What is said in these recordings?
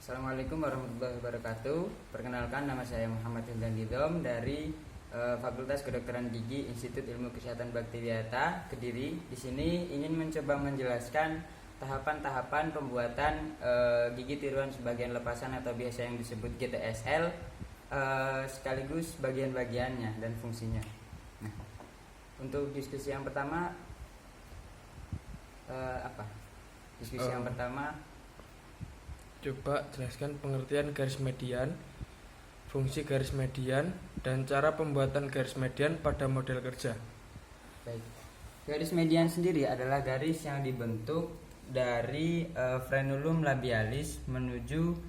Assalamualaikum warahmatullahi wabarakatuh. Perkenalkan, nama saya Muhammad Hildan Didom dari Fakultas Kedokteran Gigi Institut Ilmu Kesehatan Bakteriata Kediri. Di sini ingin mencoba menjelaskan tahapan-tahapan pembuatan gigi tiruan sebagian lepasan atau biasa yang disebut GTSL, sekaligus bagian-bagiannya dan fungsinya. Nah, untuk diskusi yang pertama yang pertama, coba jelaskan pengertian garis median, fungsi garis median, dan cara pembuatan garis median pada model kerja. baik. Garis median sendiri adalah garis yang dibentuk dari frenulum labialis menuju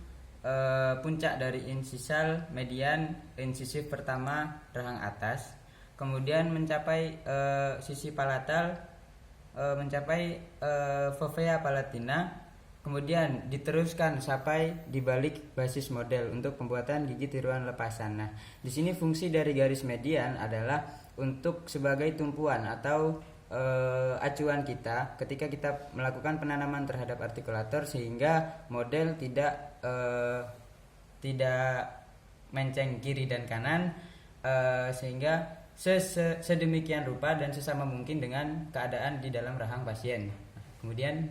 puncak dari insisal median insisif pertama rahang atas, kemudian mencapai sisi palatal, mencapai fovea palatina, kemudian diteruskan sampai di balik basis model untuk pembuatan gigi tiruan lepasan. Nah, di sini fungsi dari garis median adalah untuk sebagai tumpuan atau acuan kita ketika kita melakukan penanaman terhadap artikulator, sehingga model tidak menceng kiri dan kanan, sehingga sedemikian rupa dan sesama mungkin dengan keadaan di dalam rahang pasien. Kemudian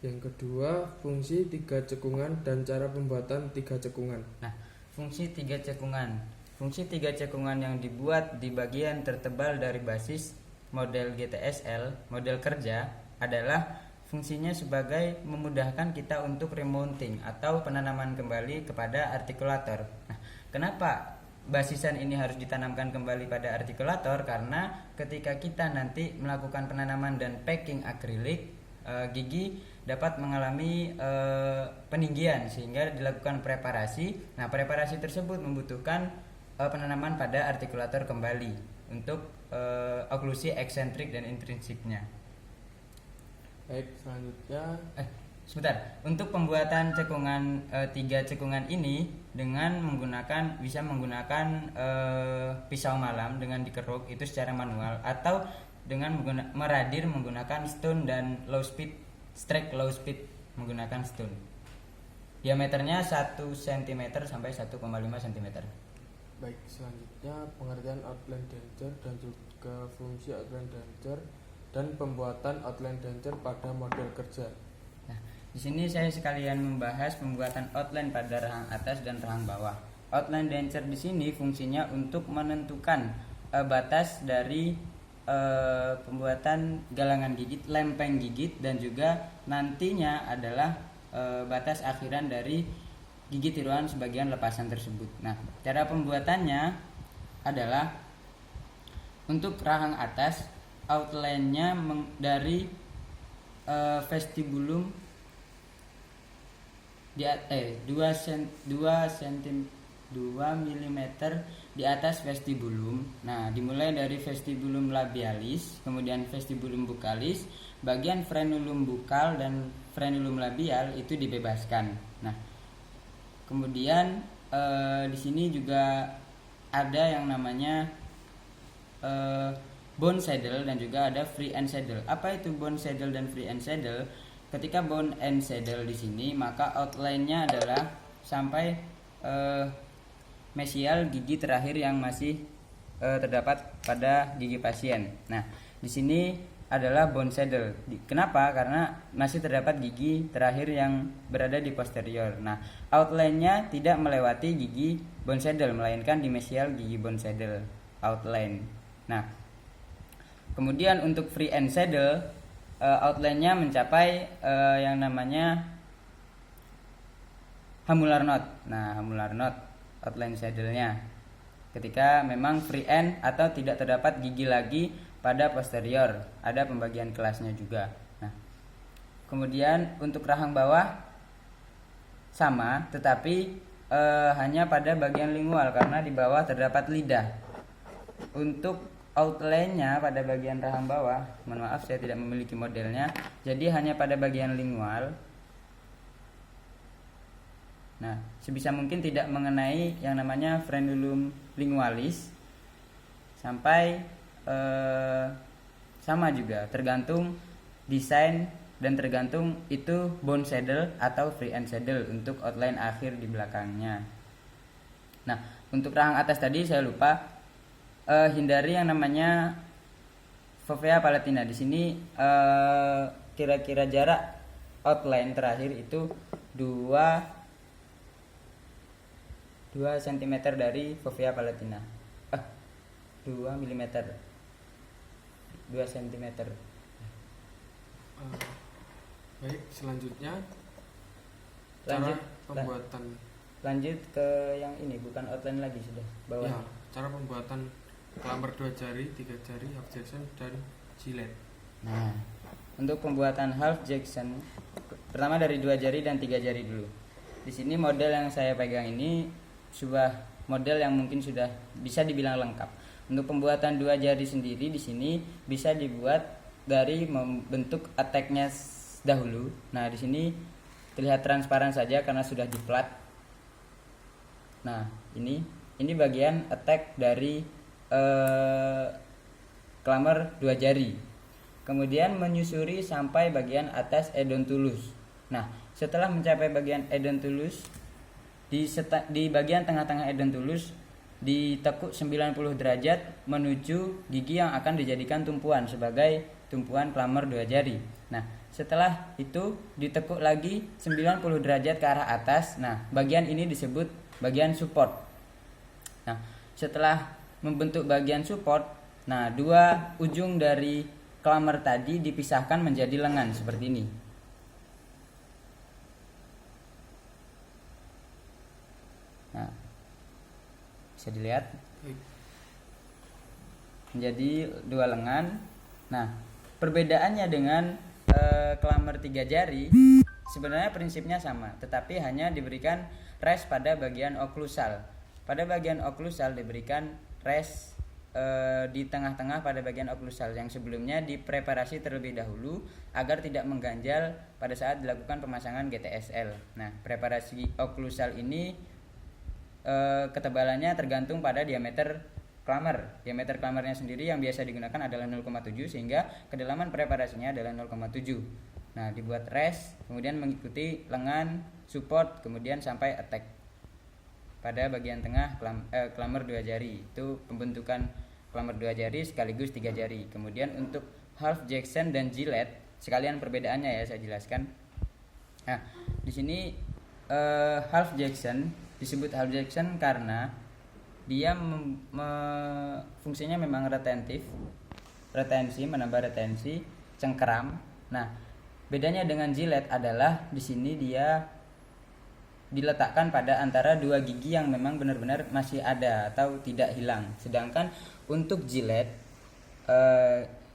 Yang kedua, fungsi 3 cekungan dan cara pembuatan 3 cekungan. Nah, fungsi 3 cekungan. Fungsi 3 cekungan yang dibuat di bagian tertebal dari basis model GTSL, model kerja, adalah fungsinya sebagai memudahkan kita untuk remounting atau penanaman kembali kepada artikulator. Nah, kenapa basisan ini harus ditanamkan kembali pada artikulator? Karena ketika kita nanti melakukan penanaman dan packing akrilik, gigi dapat mengalami peninggian sehingga dilakukan preparasi. Nah, preparasi tersebut membutuhkan penanaman pada artikulator kembali untuk oklusi eksentrik dan intrinsiknya. Baik, selanjutnya Sebentar, untuk pembuatan cekungan 3 cekungan ini bisa menggunakan pisau malam dengan dikeruk itu secara manual, atau dengan meradir menggunakan stone dan strike low speed menggunakan stone. Diameternya 1 cm sampai 1,5 cm. baik, selanjutnya pengertian outline denture dan juga fungsi outline denture dan pembuatan outline denture pada model kerja. Nah, di sini saya sekalian membahas pembuatan outline pada rahang atas dan rahang bawah. Outline denture di sini fungsinya untuk menentukan batas dari pembuatan galangan gigit, lempeng gigit, dan juga nantinya adalah batas akhiran dari gigi tiruan sebagian lepasan tersebut. Nah, cara pembuatannya adalah untuk rahang atas, outline-nya dari vestibulum 2 mm di atas vestibulum. Nah, dimulai dari vestibulum labialis, kemudian vestibulum bucalis, bagian frenulum bukal dan frenulum labial itu dibebaskan. Nah, kemudian di sini juga ada yang namanya bone saddle dan juga ada free end saddle. Apa itu bone saddle dan free end saddle? Ketika bone end saddle di sini, maka outline-nya adalah sampai mesial gigi terakhir yang masih terdapat pada gigi pasien. Nah, di sini adalah bone saddle. Kenapa? Karena masih terdapat gigi terakhir yang berada di posterior. Nah, outline-nya tidak melewati gigi bone saddle, melainkan di mesial gigi bone saddle outline. Nah, kemudian untuk free end saddle, outline-nya mencapai yang namanya hamular knot. Nah, hamular knot outline saddle-nya ketika memang free end atau tidak terdapat gigi lagi pada posterior. Ada pembagian kelasnya juga. Nah, kemudian untuk rahang bawah sama, tetapi hanya pada bagian lingual karena di bawah terdapat lidah. Untuk outline-nya pada bagian rahang bawah, mohon maaf saya tidak memiliki modelnya, jadi hanya pada bagian lingual. Nah, sebisa mungkin tidak mengenai yang namanya frenulum lingualis sampai sama juga, tergantung desain dan tergantung itu bone saddle atau free end saddle untuk outline akhir di belakangnya. Nah, untuk rahang atas tadi saya lupa, hindari yang namanya fovea palatina. Di sini kira-kira jarak outline terakhir itu 2 cm dari fovea palatina. 2 mm. 2 cm. Baik, selanjutnya Lanjut cara pembuatan lanjut ke yang ini, bukan outline lagi sudah. Bawah. ya, cara pembuatan clammer 2 jari, 3 jari, half Jackson dan jillet. Nah, untuk pembuatan half Jackson pertama dari 2 jari dan 3 jari dulu. Di sini model yang saya pegang ini sebuah model yang mungkin sudah bisa dibilang lengkap. Untuk pembuatan 2 jari sendiri di sini bisa dibuat dari membentuk attack-nya dahulu. Nah, di sini terlihat transparan saja karena sudah diplat. Nah, ini bagian attack dari clammer 2 jari. Kemudian menyusuri sampai bagian atas edontulus. Nah, setelah mencapai bagian edontulus, di bagian tengah-tengah edontulus ditekuk 90 derajat menuju gigi yang akan dijadikan tumpuan sebagai tumpuan clammer 2 jari. Nah, setelah itu ditekuk lagi 90 derajat ke arah atas. Nah, bagian ini disebut bagian support. Nah, setelah membentuk bagian support, nah 2 ujung dari clammer tadi dipisahkan menjadi lengan seperti ini. Nah, bisa dilihat menjadi 2 lengan. Nah, perbedaannya dengan clammer 3 jari sebenarnya prinsipnya sama, tetapi hanya diberikan rest pada bagian oklusal. Pada bagian oklusal diberikan rest di tengah-tengah pada bagian oklusal yang sebelumnya dipreparasi terlebih dahulu agar tidak mengganjal pada saat dilakukan pemasangan GTSL. Nah, preparasi oklusal ini ketebalannya tergantung pada diameter clammer. Diameter clammernya sendiri yang biasa digunakan adalah 0,7 sehingga kedalaman preparasinya adalah 0,7. Nah, dibuat rest, kemudian mengikuti lengan, support, kemudian sampai attack pada bagian tengah clammer 2 jari. Itu pembentukan clammer 2 jari sekaligus 3 jari. Kemudian untuk half Jackson dan Gillette, sekalian perbedaannya ya saya jelaskan. Nah, di sini half Jackson disebut half Jackson karena dia fungsinya memang retensi, menambah retensi, cengkeram. Nah, bedanya dengan Gillette adalah di sini dia diletakkan pada antara 2 gigi yang memang benar-benar masih ada atau tidak hilang. Sedangkan untuk Gillette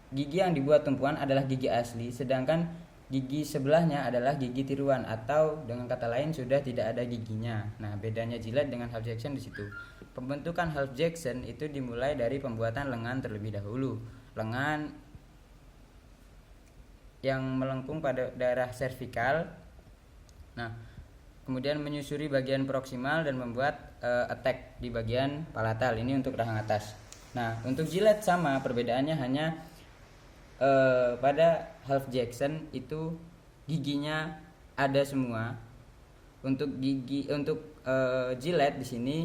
gigi yang dibuat tumpuan adalah gigi asli, sedangkan gigi sebelahnya adalah gigi tiruan atau dengan kata lain sudah tidak ada giginya. Nah, bedanya Gillette dengan half Jackson di situ. Pembentukan half Jackson itu dimulai dari pembuatan lengan terlebih dahulu. Lengan yang melengkung pada daerah servikal. Nah, kemudian menyusuri bagian proksimal dan membuat attack di bagian palatal. Ini untuk rahang atas. Nah, untuk Gillette sama, perbedaannya hanya pada half Jackson itu giginya ada semua. Untuk Gillette di sini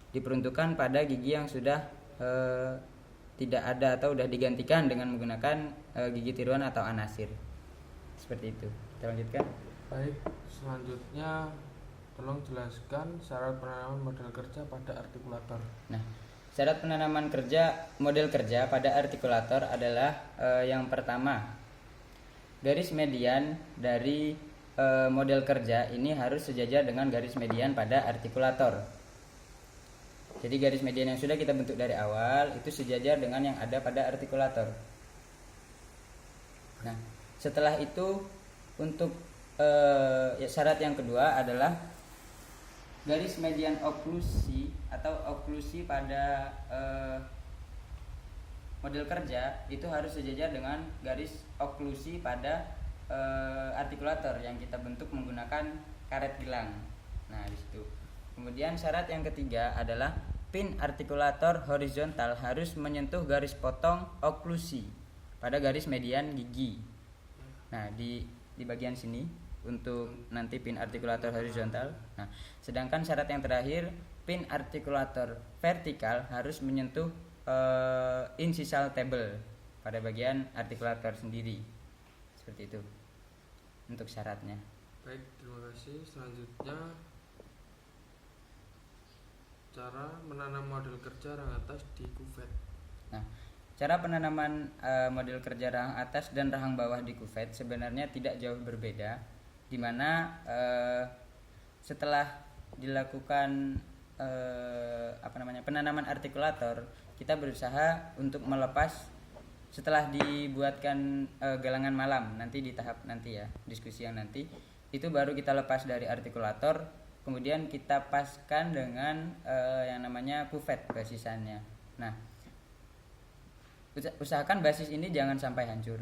diperuntukkan pada gigi yang sudah tidak ada atau sudah digantikan dengan menggunakan gigi tiruan atau anasir. Seperti itu. Kita lanjutkan. Baik, selanjutnya tolong jelaskan syarat penanaman model kerja pada artikulator. Nah, syarat penanaman model kerja pada artikulator adalah yang pertama, garis median dari model kerja ini harus sejajar dengan garis median pada artikulator. Jadi garis median yang sudah kita bentuk dari awal itu sejajar dengan yang ada pada artikulator. Nah, setelah itu untuk syarat yang kedua adalah garis median oklusi atau oklusi pada model kerja itu harus sejajar dengan garis oklusi pada artikulator yang kita bentuk menggunakan karet gelang. Nah, di situ. Kemudian syarat yang ketiga adalah pin artikulator horizontal harus menyentuh garis potong oklusi pada garis median gigi. Nah, di di bagian sini untuk nanti pin artikulator horizontal. Nah, sedangkan syarat yang terakhir, pin artikulator vertikal harus menyentuh incisional table pada bagian artikulator sendiri. Seperti itu untuk syaratnya. Baik, terima kasih. Selanjutnya cara menanam model kerja rang atas di kuvet. Nah, cara penanaman model kerja rahang atas dan rahang bawah di kuvet sebenarnya tidak jauh berbeda, di mana setelah dilakukan penanaman artikulator, kita berusaha untuk melepas setelah dibuatkan galangan malam nanti di tahap nanti ya, diskusi yang nanti itu baru kita lepas dari artikulator. Kemudian kita paskan dengan yang namanya kuvet basisannya. Nah, usahakan basis ini jangan sampai hancur.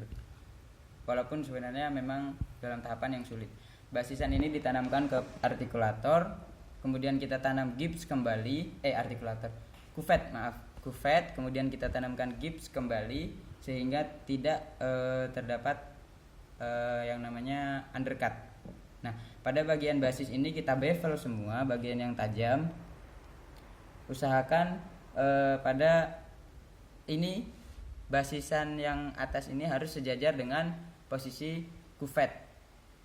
Walaupun sebenarnya memang dalam tahapan yang sulit. Basisan ini ditanamkan ke artikulator, kemudian kita tanam gips kembali, kuvet, kemudian kita tanamkan gips kembali sehingga tidak terdapat yang namanya undercut. Nah, pada bagian basis ini kita bevel semua bagian yang tajam. Usahakan pada ini basisan yang atas ini harus sejajar dengan posisi kuvet,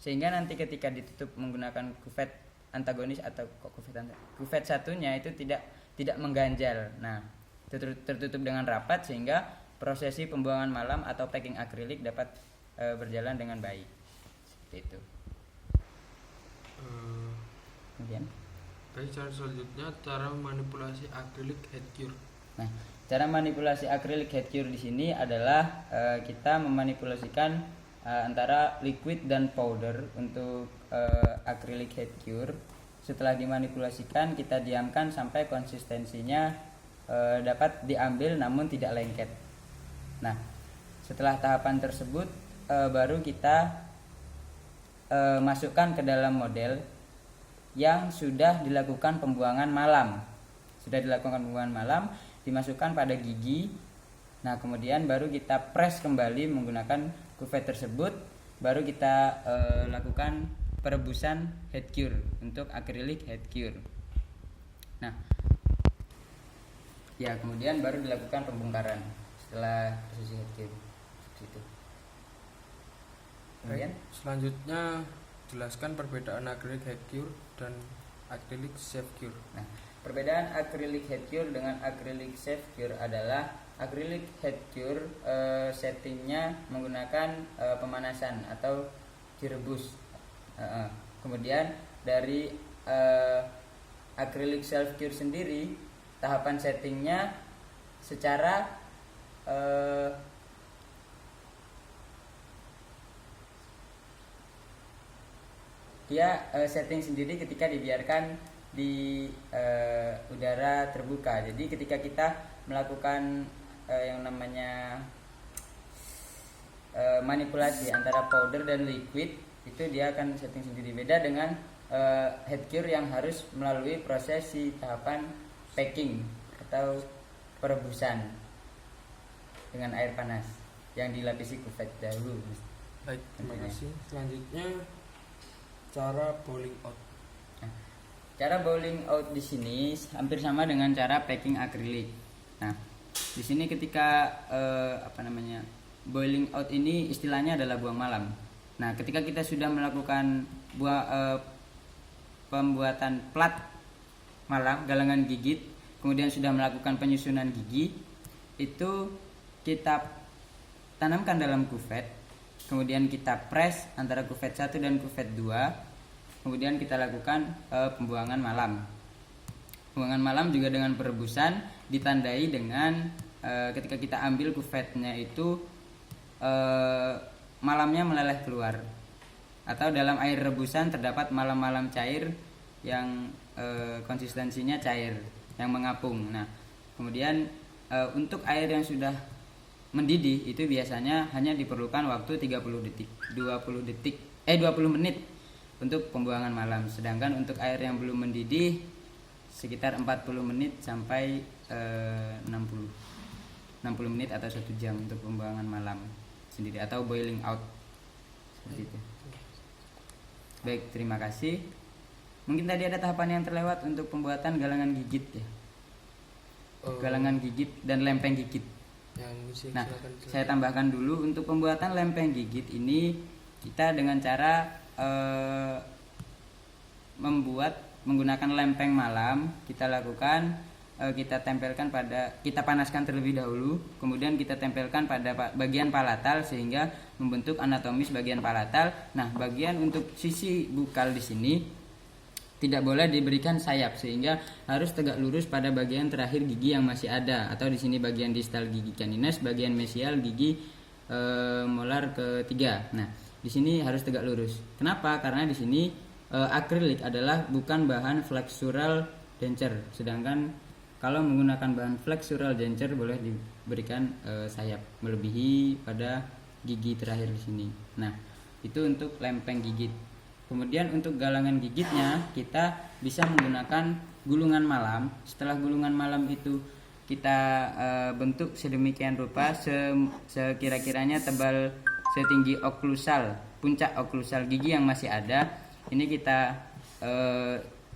sehingga nanti ketika ditutup menggunakan kuvet antagonis atau kuvet satunya itu tidak mengganjal. Nah, tertutup dengan rapat sehingga prosesi pembuangan malam atau packing akrilik dapat berjalan dengan baik. Seperti itu. Kemudian Baik, cara selanjutnya cara manipulasi akrilik head cure. Nah, cara manipulasi akrilik head cure di sini adalah kita memanipulasikan antara liquid dan powder untuk akrilik head cure. Setelah dimanipulasikan, kita diamkan sampai konsistensinya dapat diambil namun tidak lengket. Nah, setelah tahapan tersebut baru kita masukkan ke dalam model yang sudah dilakukan pembuangan malam. Dimasukkan pada gigi. Nah, kemudian baru kita press kembali menggunakan kuvet tersebut, baru kita lakukan perebusan head cure untuk akrilik head cure. Nah, ya kemudian baru dilakukan pembongkaran setelah posisi head cure. Gitu. Kemudian selanjutnya jelaskan perbedaan akrilik head cure dan akrilik shape cure. Nah, perbedaan akrilik head cure dengan akrilik shape cure adalah akrilik head cure settingnya menggunakan pemanasan atau direbus. Kemudian dari akrilik self cure sendiri tahapan settingnya secara dia setting sendiri ketika dibiarkan di udara terbuka. Jadi ketika kita melakukan yang namanya manipulasi antara powder dan liquid, itu dia akan setting sendiri. Beda dengan head cure yang harus melalui prosesi tahapan packing atau perebusan dengan air panas yang dilapisi kuvet dahulu. Baik, terima kasih. Selanjutnya cara bowling out. Nah, cara bowling out di sini hampir sama dengan cara packing akrilik. Nah, di sini ketika bowling out ini istilahnya adalah buang malam. Nah, ketika kita sudah melakukan pembuatan plat malam, galangan gigit, kemudian sudah melakukan penyusunan gigi, itu kita tanamkan dalam kuvet. Kemudian kita press antara kuvet 1 dan kuvet 2. Kemudian kita lakukan pembuangan malam. Pembuangan malam juga dengan perebusan ditandai dengan ketika kita ambil kuvetnya itu malamnya meleleh keluar. Atau dalam air rebusan terdapat malam-malam cair yang konsistensinya cair, yang mengapung. Nah, kemudian untuk air yang sudah mendidih itu biasanya hanya diperlukan waktu 20 menit untuk pembuangan malam. Sedangkan untuk air yang belum mendidih sekitar 40 menit sampai 60 menit atau 1 jam untuk pembuangan malam sendiri atau boiling out seperti itu. Baik, terima kasih. Mungkin tadi ada tahapan yang terlewat untuk pembuatan galangan gigit ya. Galangan gigit dan lempeng gigit. Nah, saya tambahkan dulu untuk pembuatan lempeng gigit ini kita dengan cara menggunakan lempeng malam kita lakukan. Kita panaskan terlebih dahulu, kemudian kita tempelkan pada bagian palatal sehingga membentuk anatomis bagian palatal. Nah, bagian untuk sisi bukal di sini tidak boleh diberikan sayap sehingga harus tegak lurus pada bagian terakhir gigi yang masih ada, atau di sini bagian distal gigi canines, bagian mesial gigi molar ketiga. Nah, di sini harus tegak lurus. Kenapa? Karena di sini akrilik adalah bukan bahan flexural denture, sedangkan kalau menggunakan bahan flexural denture boleh diberikan sayap melebihi pada gigi terakhir di sini. Nah, itu untuk lempeng gigit. Kemudian untuk galangan gigitnya kita bisa menggunakan gulungan malam. Setelah gulungan malam itu kita bentuk sedemikian rupa sekira-kiranya tebal setinggi oklusal, puncak oklusal gigi yang masih ada. Ini kita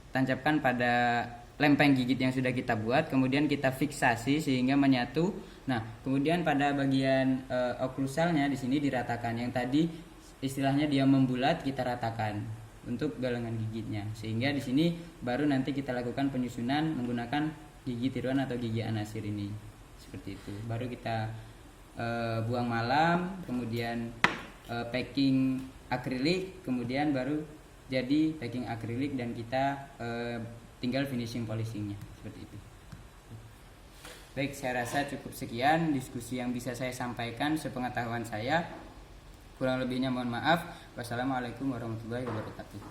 tancapkan pada lempeng gigit yang sudah kita buat, kemudian kita fiksasi sehingga menyatu. Nah, kemudian pada bagian oklusalnya di sini diratakan. Yang tadi istilahnya dia membulat, kita ratakan untuk galangan gigitnya. Sehingga di sini baru nanti kita lakukan penyusunan menggunakan gigi tiruan atau gigi anasir ini. Seperti itu. Baru kita buang malam, kemudian packing akrilik, kemudian baru jadi packing akrilik dan kita tinggal finishing polishingnya seperti itu. Baik, saya rasa cukup sekian diskusi yang bisa saya sampaikan sepengetahuan saya. Kurang lebihnya mohon maaf. Wassalamualaikum warahmatullahi wabarakatuh.